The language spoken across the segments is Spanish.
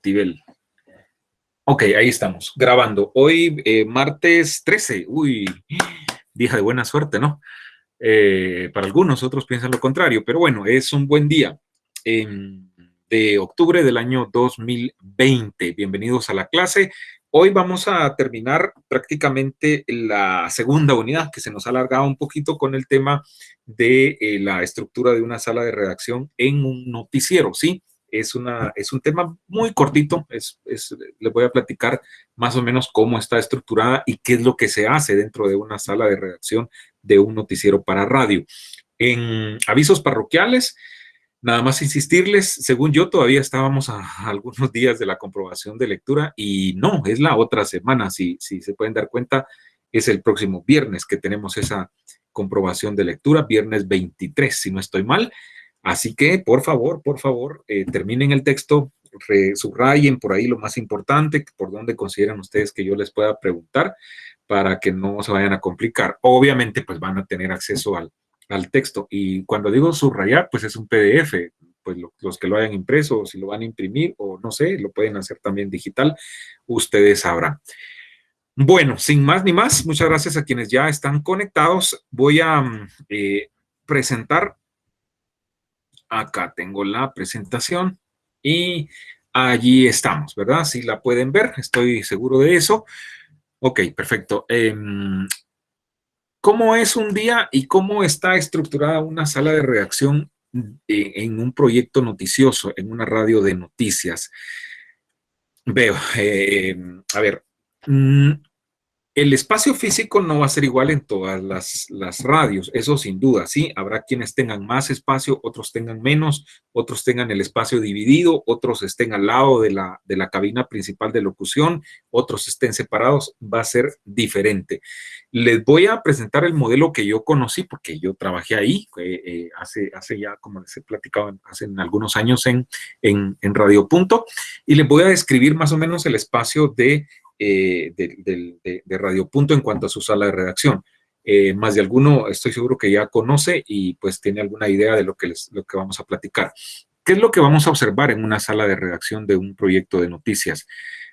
Tibel. Ok, ahí estamos, grabando. Hoy, martes 13. Uy, día de buena suerte, ¿no? Para algunos, otros piensan lo contrario, pero bueno, es un buen día. De octubre del año 2020. Bienvenidos a la clase. Hoy vamos a terminar prácticamente la segunda unidad, que se nos ha alargado un poquito con el tema de la estructura de una sala de redacción en un noticiero, ¿sí? Es un tema muy cortito, les voy a platicar más o menos cómo está estructurada y qué es lo que se hace dentro de una sala de redacción de un noticiero para radio. En avisos parroquiales, nada más insistirles, según yo todavía estábamos a algunos días de la comprobación de lectura y no, es la otra semana, si se pueden dar cuenta, es el próximo viernes que tenemos esa comprobación de lectura, viernes 23, si no estoy mal. Así que, por favor, terminen el texto, subrayen por ahí lo más importante, por dónde consideran ustedes que yo les pueda preguntar para que no se vayan a complicar. Obviamente, pues van a tener acceso al texto. Y cuando digo subrayar, pues es un PDF. Pues los que lo hayan impreso, o si lo van a imprimir, o no sé, lo pueden hacer también digital, ustedes sabrán. Bueno, sin más ni más, muchas gracias a quienes ya están conectados. Voy a presentar. Acá tengo la presentación y allí estamos, ¿verdad? Si la pueden ver, estoy seguro de eso. Ok, perfecto. ¿Cómo es un día y cómo está estructurada una sala de redacción en un proyecto noticioso, en una radio de noticias? Veo, a ver, el espacio físico no va a ser igual en todas las radios, eso sin duda, ¿sí? Habrá quienes tengan más espacio, otros tengan menos, otros tengan el espacio dividido, otros estén al lado de la cabina principal de locución, otros estén separados, va a ser diferente. Les voy a presentar el modelo que yo conocí, porque yo trabajé ahí, hace ya, como les he platicado, hace algunos años en Radio Punto, y les voy a describir más o menos el espacio de Radio Punto en cuanto a su sala de redacción. Más de alguno estoy seguro que ya conoce y pues tiene alguna idea de lo que vamos a platicar. ¿Qué es lo que vamos a observar en una sala de redacción de un proyecto de noticias?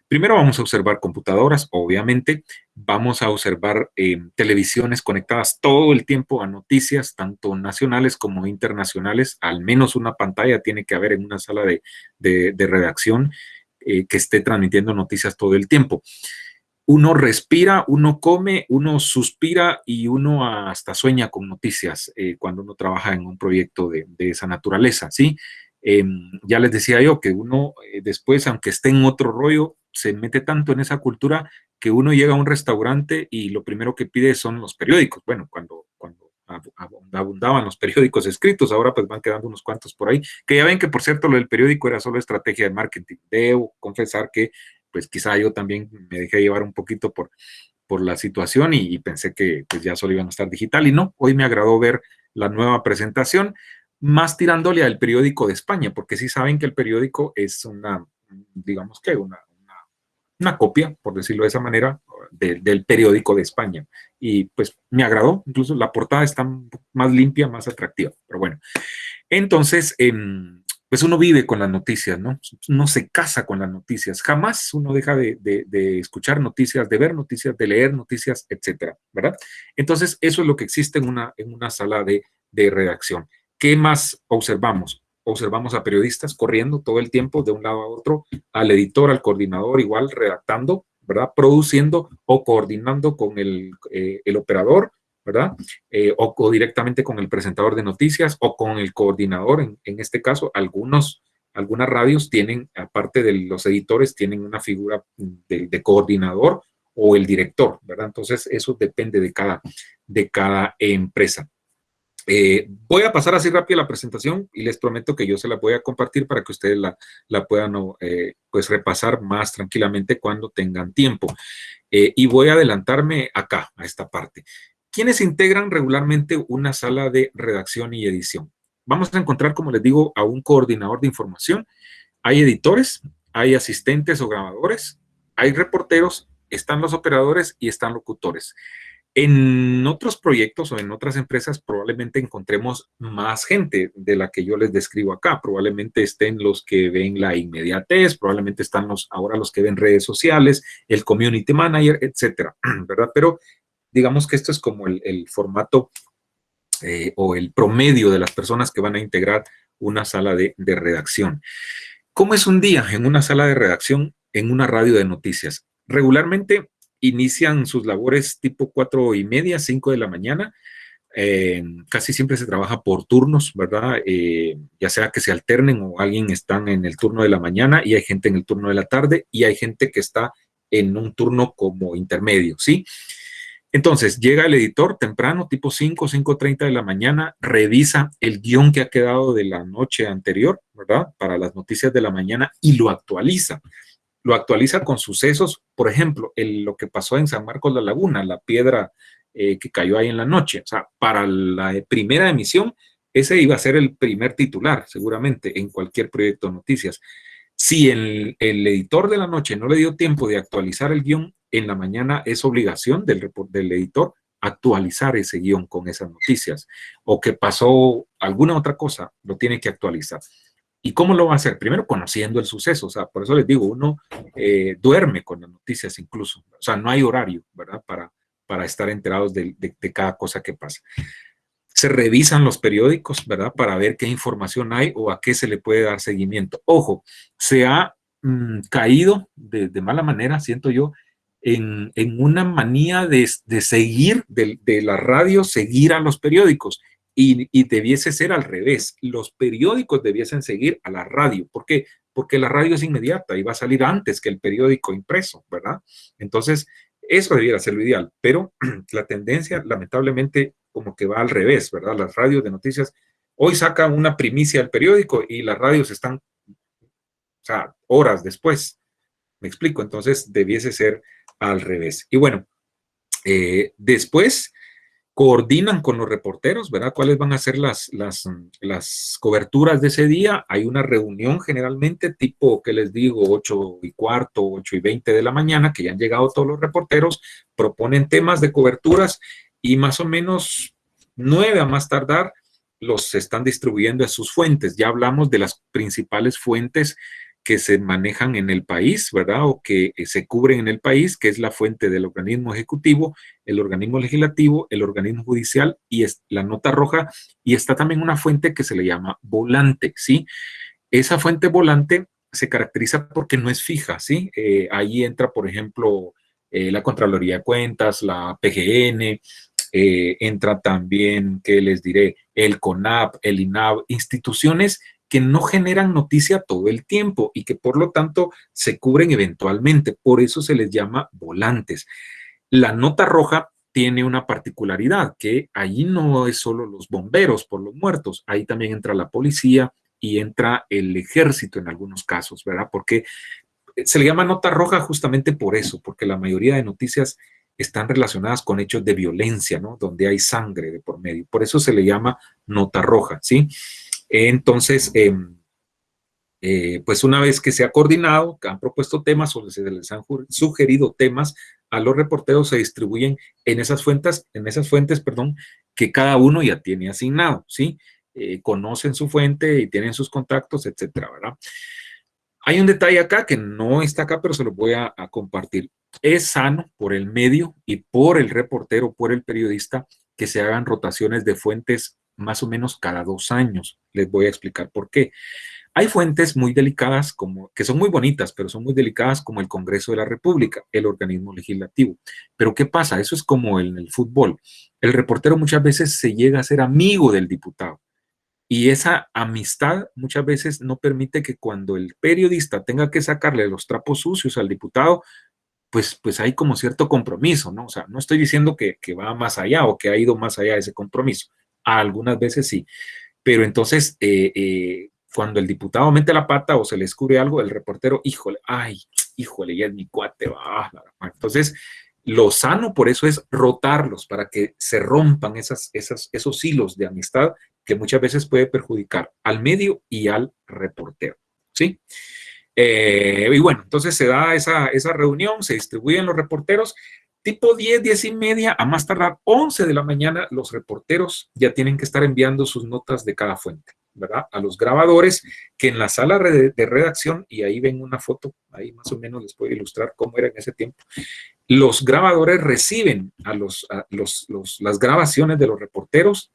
Primero vamos a observar computadoras, obviamente, vamos a observar televisiones conectadas todo el tiempo a noticias, tanto nacionales como internacionales, al menos una pantalla tiene que haber en una sala de redacción que esté transmitiendo noticias todo el tiempo. Uno respira, uno come, uno suspira y uno hasta sueña con noticias cuando uno trabaja en un proyecto de esa naturaleza, ¿sí? Ya les decía yo que uno después, aunque esté en otro rollo, se mete tanto en esa cultura que uno llega a un restaurante y lo primero que pide son los periódicos. Bueno, cuando abundaban los periódicos escritos, ahora pues van quedando unos cuantos por ahí, que ya ven que por cierto lo del periódico era solo estrategia de marketing. Debo confesar que pues quizá yo también me dejé llevar un poquito por la situación y pensé que pues ya solo iban a estar digital y no, hoy me agradó ver la nueva presentación, más tirándole al periódico de España, porque sí saben que el periódico es digamos que una copia, por decirlo de esa manera, del periódico de España. Y pues me agradó, incluso la portada está más limpia, más atractiva, pero bueno. Entonces, pues uno vive con las noticias, ¿no? Uno se casa con las noticias. Jamás uno deja de escuchar noticias, de ver noticias, de leer noticias, etcétera, ¿verdad? Entonces, eso es lo que existe en una sala de redacción. ¿Qué más observamos? Observamos a periodistas corriendo todo el tiempo de un lado a otro, al editor, al coordinador, igual redactando, ¿verdad? Produciendo o coordinando con el operador, ¿verdad? O directamente con el presentador de noticias o con el coordinador. En este caso, algunas radios tienen, aparte de los editores, tienen una figura de coordinador o el director, ¿verdad? Entonces, eso depende de cada empresa. Voy a pasar así rápido la presentación y les prometo que yo se la voy a compartir para que ustedes la puedan pues repasar más tranquilamente cuando tengan tiempo. Y voy a adelantarme acá, a esta parte. ¿Quiénes integran regularmente una sala de redacción y edición? Vamos a encontrar, como les digo, a un coordinador de información. Hay editores, hay asistentes o grabadores, hay reporteros, están los operadores y están locutores. En otros proyectos o en otras empresas probablemente encontremos más gente de la que yo les describo acá. Probablemente estén los que ven la inmediatez, probablemente están ahora los que ven redes sociales, el community manager, etcétera, ¿verdad? Pero digamos que esto es como el formato o el promedio de las personas que van a integrar una sala de redacción. ¿Cómo es un día en una sala de redacción en una radio de noticias? Regularmente inician sus labores tipo 4:30, 5 de la mañana. Casi siempre se trabaja por turnos, ¿verdad? Ya sea que se alternen o alguien está en el turno de la mañana y hay gente en el turno de la tarde y hay gente que está en un turno como intermedio, ¿sí? Entonces, llega el editor temprano, tipo 5, 5:30 de la mañana, revisa el guión que ha quedado de la noche anterior, ¿verdad? Para las noticias de la mañana y lo actualiza. Lo actualiza con sucesos, por ejemplo, lo que pasó en San Marcos La Laguna, la piedra que cayó ahí en la noche. O sea, para la primera emisión, ese iba a ser el primer titular, seguramente, en cualquier proyecto de noticias. Si el editor de la noche no le dio tiempo de actualizar el guión, en la mañana es obligación del editor actualizar ese guión con esas noticias. O que pasó alguna otra cosa, lo tiene que actualizar. ¿Y cómo lo va a hacer? Primero conociendo el suceso, o sea, por eso les digo, uno duerme con las noticias incluso, o sea, no hay horario, ¿verdad? Para estar enterados de cada cosa que pasa. Se revisan los periódicos, ¿verdad? Para ver qué información hay o a qué se le puede dar seguimiento. Ojo, se ha caído de mala manera, siento yo, en una manía de seguir, de la radio, seguir a los periódicos. Y debiese ser al revés. Los periódicos debiesen seguir a la radio. ¿Por qué? Porque la radio es inmediata y va a salir antes que el periódico impreso, ¿verdad? Entonces, eso debiera ser lo ideal, pero la tendencia, lamentablemente, como que va al revés, ¿verdad? Las radios de noticias hoy sacan una primicia del periódico y las radios están, o sea, horas después. ¿Me explico? Entonces, debiese ser al revés. Y bueno, después coordinan con los reporteros, ¿verdad? ¿Cuáles van a ser las coberturas de ese día? Hay una reunión generalmente tipo, ¿qué les digo? 8:15, 8:20 de la mañana, que ya han llegado todos los reporteros, proponen temas de coberturas y más o menos 9 a más tardar los están distribuyendo a sus fuentes. Ya hablamos de las principales fuentes que se manejan en el país, ¿verdad? O que se cubren en el país, que es la fuente del organismo ejecutivo, el organismo legislativo, el organismo judicial y es la nota roja. Y está también una fuente que se le llama volante, ¿sí? Esa fuente volante se caracteriza porque no es fija, ¿sí? Ahí entra, por ejemplo, la Contraloría de Cuentas, la PGN, entra también, ¿qué les diré? El CONAP, el INAV, instituciones que no generan noticia todo el tiempo y que por lo tanto se cubren eventualmente. Por eso se les llama volantes. La nota roja tiene una particularidad, que allí no es solo los bomberos por los muertos, ahí también entra la policía y entra el ejército en algunos casos, ¿verdad? Porque se le llama nota roja justamente por eso, porque la mayoría de noticias están relacionadas con hechos de violencia, ¿no? Donde hay sangre de por medio. Por eso se le llama nota roja, ¿sí? Entonces, pues una vez que se ha coordinado, que han propuesto temas o se les han sugerido temas a los reporteros, se distribuyen en esas fuentes, perdón, que cada uno ya tiene asignado, ¿sí? Conocen su fuente y tienen sus contactos, etcétera, ¿verdad? Hay un detalle acá que no está acá, pero se lo voy a compartir. Es sano por el medio y por el reportero, por el periodista, que se hagan rotaciones de fuentes más o menos cada 2 años. Les voy a explicar por qué. Hay fuentes muy delicadas, que son muy bonitas, pero son muy delicadas, como el Congreso de la República, el organismo legislativo. Pero ¿qué pasa? Eso es como en el fútbol. El reportero muchas veces se llega a ser amigo del diputado. Y esa amistad muchas veces no permite que cuando el periodista tenga que sacarle los trapos sucios al diputado, pues hay como cierto compromiso, ¿no? O sea, no estoy diciendo que va más allá o que ha ido más allá de ese compromiso. Algunas veces sí. Pero entonces, cuando el diputado mete la pata o se le descubre algo, el reportero, híjole, ay, híjole, ya es mi cuate, va. Entonces, lo sano por eso es rotarlos para que se rompan esos hilos de amistad que muchas veces puede perjudicar al medio y al reportero, ¿sí? Y bueno, entonces se da esa reunión, se distribuyen los reporteros. Tipo 10, 10 y media, a más tardar 11 de la mañana, los reporteros ya tienen que estar enviando sus notas de cada fuente, ¿verdad? A los grabadores que en la sala de redacción, y ahí ven una foto, ahí más o menos les puedo ilustrar cómo era en ese tiempo, los grabadores reciben las grabaciones de los reporteros,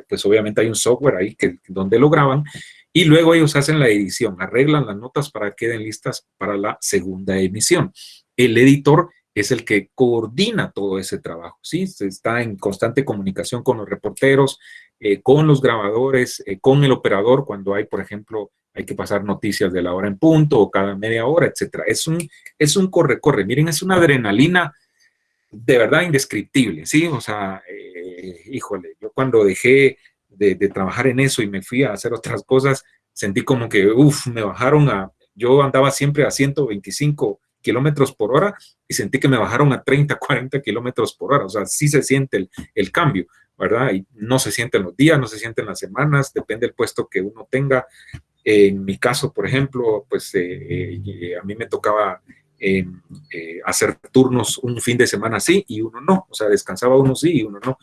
pues obviamente hay un software ahí donde lo graban, y luego ellos hacen la edición, arreglan las notas para que queden listas para la segunda emisión. El editor es el que coordina todo ese trabajo, ¿sí? Se está en constante comunicación con los reporteros, con los grabadores, con el operador cuando hay, por ejemplo, hay que pasar noticias de la hora en punto o cada media hora, etcétera. Es un corre-corre. Miren, es una adrenalina de verdad indescriptible, ¿sí? O sea, híjole, yo cuando dejé de trabajar en eso y me fui a hacer otras cosas, sentí como que, me bajaron yo andaba siempre a 125 kilómetros por hora y sentí que me bajaron a 30, 40 kilómetros por hora. O sea, sí se siente el cambio, ¿verdad? Y no se siente en los días, no se siente en las semanas, depende del puesto que uno tenga. En mi caso, por ejemplo, pues a mí me tocaba hacer turnos un fin de semana sí y uno no, o sea, descansaba uno sí y uno no.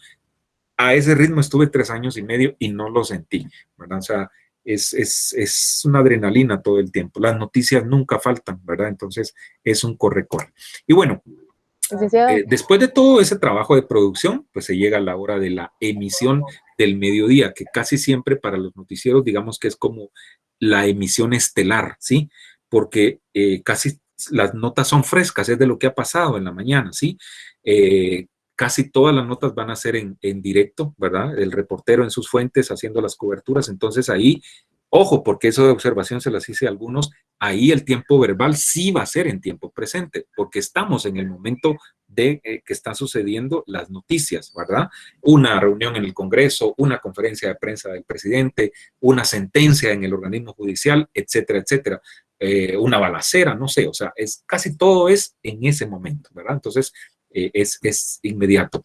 A ese ritmo estuve 3 años y medio y no lo sentí, ¿verdad? O sea, es una adrenalina todo el tiempo. Las noticias nunca faltan, ¿verdad? Entonces es un corre-corre. Y bueno, después de todo ese trabajo de producción, pues se llega a la hora de la emisión del mediodía, que casi siempre para los noticieros, digamos que es como la emisión estelar, ¿sí? Porque casi las notas son frescas, es de lo que ha pasado en la mañana, ¿sí? Casi todas las notas van a ser en directo, ¿verdad? El reportero en sus fuentes haciendo las coberturas, entonces ahí, ojo, porque eso de observación se las hice a algunos, ahí el tiempo verbal sí va a ser en tiempo presente, porque estamos en el momento de que están sucediendo las noticias, ¿verdad? Una reunión en el Congreso, una conferencia de prensa del presidente, una sentencia en el organismo judicial, etcétera, etcétera. Una balacera, no sé, o sea, casi todo es en ese momento, ¿verdad? Entonces, es inmediato.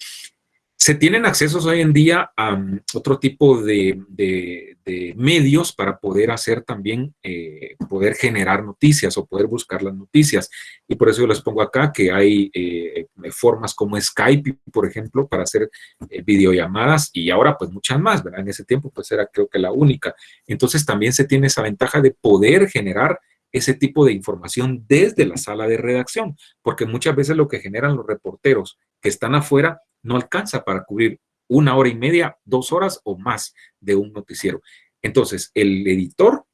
Se tienen accesos hoy en día a otro tipo de medios para poder hacer también, poder generar noticias o poder buscar las noticias. Y por eso yo les pongo acá que hay formas como Skype, por ejemplo, para hacer videollamadas y ahora pues muchas más, ¿verdad? En ese tiempo pues era creo que la única. Entonces también se tiene esa ventaja de poder generar ese tipo de información desde la sala de redacción, porque muchas veces lo que generan los reporteros que están afuera no alcanza para cubrir 1 hora y media, 2 horas o más de un noticiero. Entonces, el editor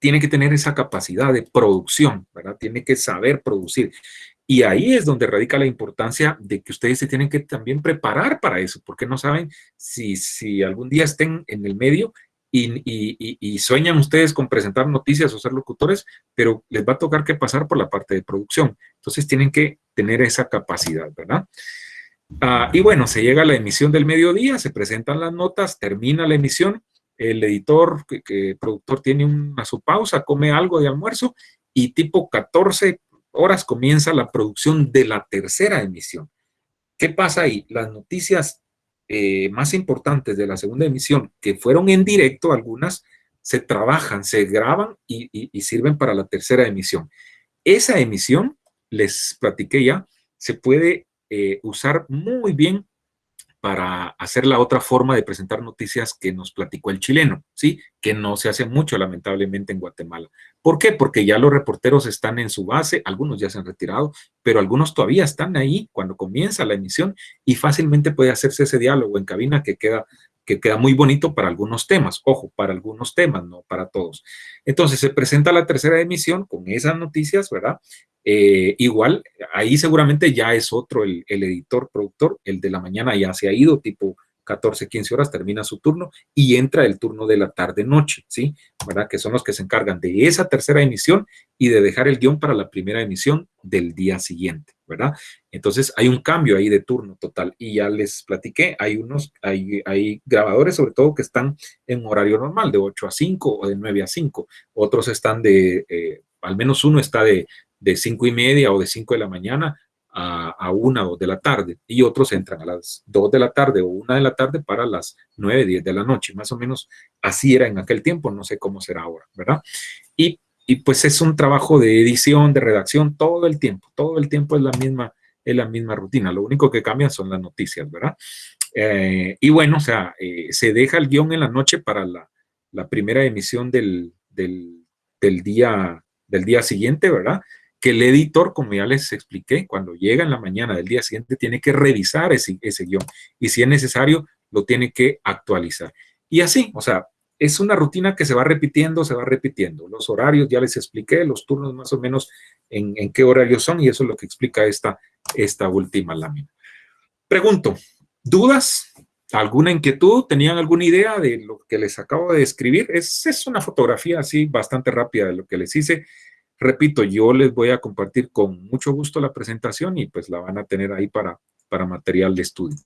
tiene que tener esa capacidad de producción, ¿verdad? Tiene que saber producir. Y ahí es donde radica la importancia de que ustedes se tienen que también preparar para eso, porque no saben si algún día estén en el medio y sueñan ustedes con presentar noticias o ser locutores, pero les va a tocar que pasar por la parte de producción. Entonces tienen que tener esa capacidad, ¿verdad? Y bueno, se llega a la emisión del mediodía, se presentan las notas, termina la emisión, el editor, productor tiene su pausa, come algo de almuerzo y tipo 14 horas comienza la producción de la tercera emisión. ¿Qué pasa ahí? Las noticias más importantes de la segunda emisión, que fueron en directo algunas, se trabajan, se graban y sirven para la tercera emisión. Esa emisión, les platiqué ya, se puede usar muy bien para hacer la otra forma de presentar noticias que nos platicó el chileno, ¿sí? Que no se hace mucho, lamentablemente, en Guatemala. ¿Por qué? Porque ya los reporteros están en su base, algunos ya se han retirado, pero algunos todavía están ahí cuando comienza la emisión y fácilmente puede hacerse ese diálogo en cabina que queda muy bonito para algunos temas. Ojo, para algunos temas, no para todos. Entonces, se presenta la tercera emisión con esas noticias, ¿verdad? Igual, ahí seguramente ya es otro el editor, productor, el de la mañana ya se ha ido, tipo 14, 15 horas, termina su turno y entra el turno de la tarde-noche, ¿sí? ¿Verdad? Que son los que se encargan de esa tercera emisión y de dejar el guión para la primera emisión del día siguiente, ¿verdad? Entonces hay un cambio ahí de turno total y ya les platiqué, hay grabadores sobre todo que están en horario normal, de 8 a 5 o de 9 a 5, otros están al menos uno está de 5:30 o de 5 de la mañana a 1 o 2 de la tarde y otros entran a las 2 de la tarde o 1 de la tarde para las 9, 10 de la noche, más o menos así era en aquel tiempo, no sé cómo será ahora, ¿verdad? Y pues es un trabajo de edición, de redacción, todo el tiempo es la misma es la misma rutina, lo único que cambian son las noticias, ¿verdad? Y bueno, o sea, se deja el guión en la noche para la primera emisión del día siguiente, ¿verdad? Que el editor, como ya les expliqué, cuando llega en la mañana del día siguiente, tiene que revisar ese guión y si es necesario, lo tiene que actualizar. Y así, o sea, es una rutina que se va repitiendo, se va repitiendo. Los horarios, ya les expliqué, los turnos más o menos en qué horarios son y eso es lo que explica esta última lámina. Pregunto, ¿dudas? ¿Alguna inquietud? ¿Tenían alguna idea de lo que les acabo de describir? Es una fotografía así bastante rápida de lo que les hice. Repito, yo les voy a compartir con mucho gusto la presentación y pues la van a tener ahí para material de estudio.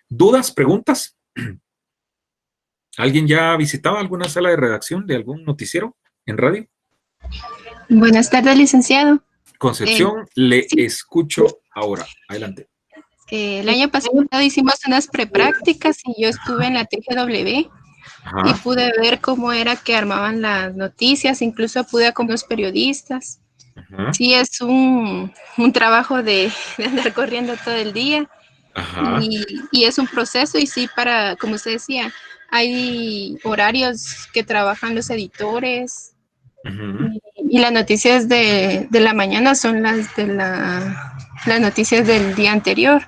¿Dudas? ¿Preguntas? ¿Alguien ya ha visitado alguna sala de redacción de algún noticiero en radio? Buenas tardes, licenciado. Concepción, le Sí, escucho ahora. Adelante. el año pasado hicimos unas preprácticas y yo estuve en la TGW y Ajá, pude ver cómo era que armaban las noticias, incluso pude con los periodistas. ajá, Sí, es un trabajo de andar corriendo todo el día ajá, y es un proceso y sí, para, como usted decía, hay horarios que trabajan los editores ajá, y las noticias de la mañana son las noticias del día anterior.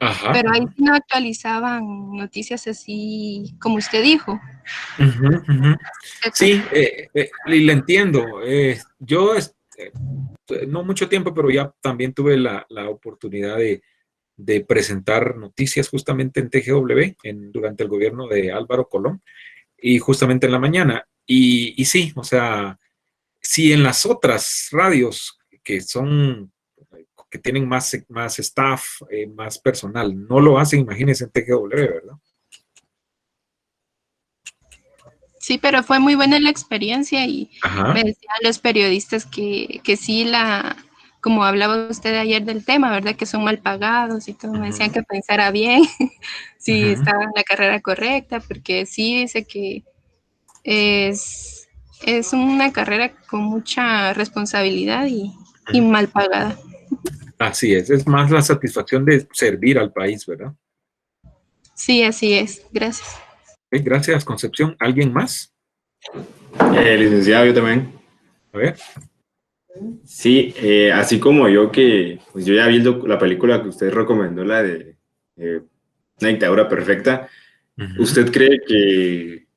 ajá, Pero ahí no actualizaban noticias así como usted dijo. ujú, ujú. Sí, y le entiendo. Yo, no mucho tiempo, pero ya también tuve la oportunidad de presentar noticias justamente en TGW durante el gobierno de Álvaro Colón y justamente en la mañana. Y sí, o sea, si en las otras radios que tienen más staff, más personal, no lo hacen, imagínense en TGW, ¿verdad? Sí, pero fue muy buena la experiencia y Ajá. me decían los periodistas que sí como hablaba usted ayer del tema, ¿verdad? Que son mal pagados y todo, me decían Ujú, que pensara bien si ujú, estaba en la carrera correcta, porque sí dice que es, es una carrera con mucha responsabilidad y ujú. mal pagada. Así es más la satisfacción de servir al país, ¿verdad? Sí, así es. Gracias. Gracias, Concepción. ¿Alguien más? Licenciado, yo también. A ver. Sí, así como yo que, pues yo ya vi la película que usted recomendó, la de Una dictadura perfecta. Ujú, ¿Usted cree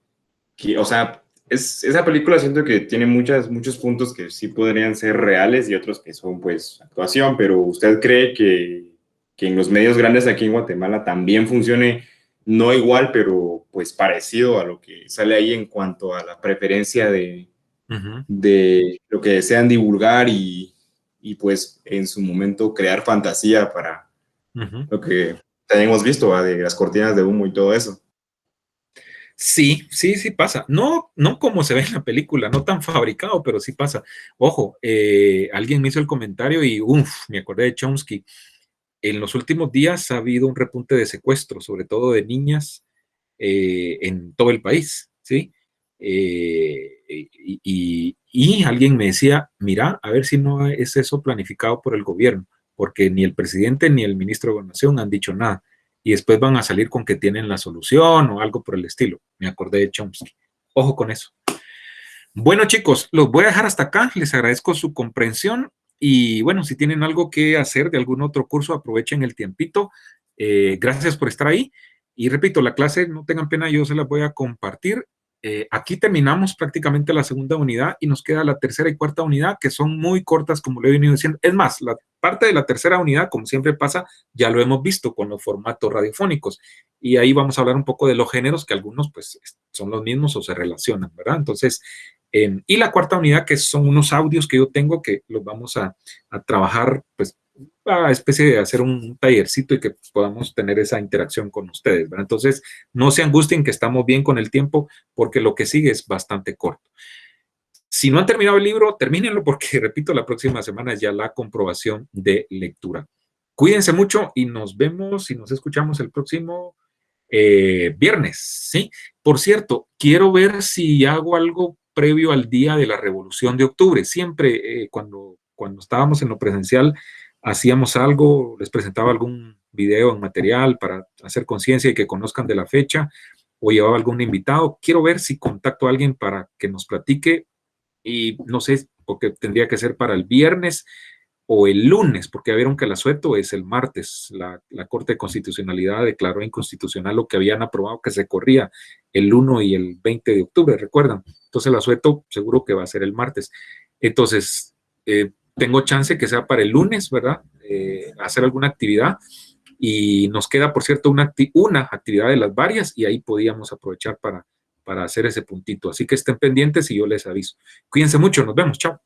o sea, esa película siento que tiene muchos puntos que sí podrían ser reales y otros que son pues actuación, pero ¿usted cree que en los medios grandes aquí en Guatemala también funcione, no igual, pero pues parecido a lo que sale ahí en cuanto a la preferencia ujú, de lo que desean divulgar y pues en su momento crear fantasía para ujú. lo que hemos visto, ¿va? De las cortinas de humo y todo eso? Sí, sí, sí pasa. No, no como se ve en la película, no tan fabricado, pero sí pasa. Ojo, alguien me hizo el comentario y me acordé de Chomsky. En los últimos días ha habido un repunte de secuestros, sobre todo de niñas, en todo el país, ¿sí? Y alguien me decía, mira, a ver si no es eso planificado por el gobierno, porque ni el presidente ni el ministro de Gobernación han dicho nada. Y después van a salir con que tienen la solución o algo por el estilo. Me acordé de Chomsky. Ojo con eso. Bueno, chicos, los voy a dejar hasta acá. Les agradezco su comprensión. Y bueno, si tienen algo que hacer de algún otro curso, aprovechen el tiempito. Gracias por estar ahí. Y repito, la clase, no tengan pena, yo se la voy a compartir. Aquí terminamos prácticamente la segunda unidad y nos queda la tercera y cuarta unidad, que son muy cortas, como lo he venido diciendo. Es más, la parte de la tercera unidad, como siempre pasa, ya lo hemos visto con los formatos radiofónicos. Y ahí vamos a hablar un poco de los géneros, que algunos pues son los mismos o se relacionan, ¿verdad? Entonces, y la cuarta unidad, que son unos audios que yo tengo que los vamos a trabajar, pues, a especie de hacer un tallercito y que podamos tener esa interacción con ustedes, ¿verdad? Entonces, no se angustien que estamos bien con el tiempo, porque lo que sigue es bastante corto. Si no han terminado el libro, termínenlo porque, repito, la próxima semana es ya la comprobación de lectura. Cuídense mucho y nos vemos y nos escuchamos el próximo viernes, ¿sí? Por cierto, quiero ver si hago algo previo al día de la Revolución de Octubre. Siempre cuando estábamos en lo presencial, hacíamos algo, les presentaba algún video en material para hacer conciencia y que conozcan de la fecha, o llevaba algún invitado. Quiero ver si contacto a alguien para que nos platique, y no sé, porque tendría que ser para el viernes o el lunes, porque ya vieron que el asueto es el martes. La Corte de Constitucionalidad declaró inconstitucional lo que habían aprobado, que se corría el 1 y el 20 de octubre, ¿recuerdan? Entonces el asueto seguro que va a ser el martes. Entonces, tengo chance que sea para el lunes, ¿verdad? Hacer alguna actividad, y nos queda, por cierto, una actividad de las varias, y ahí podíamos aprovechar para hacer ese puntito. Así que estén pendientes y yo les aviso. Cuídense mucho, nos vemos, chao.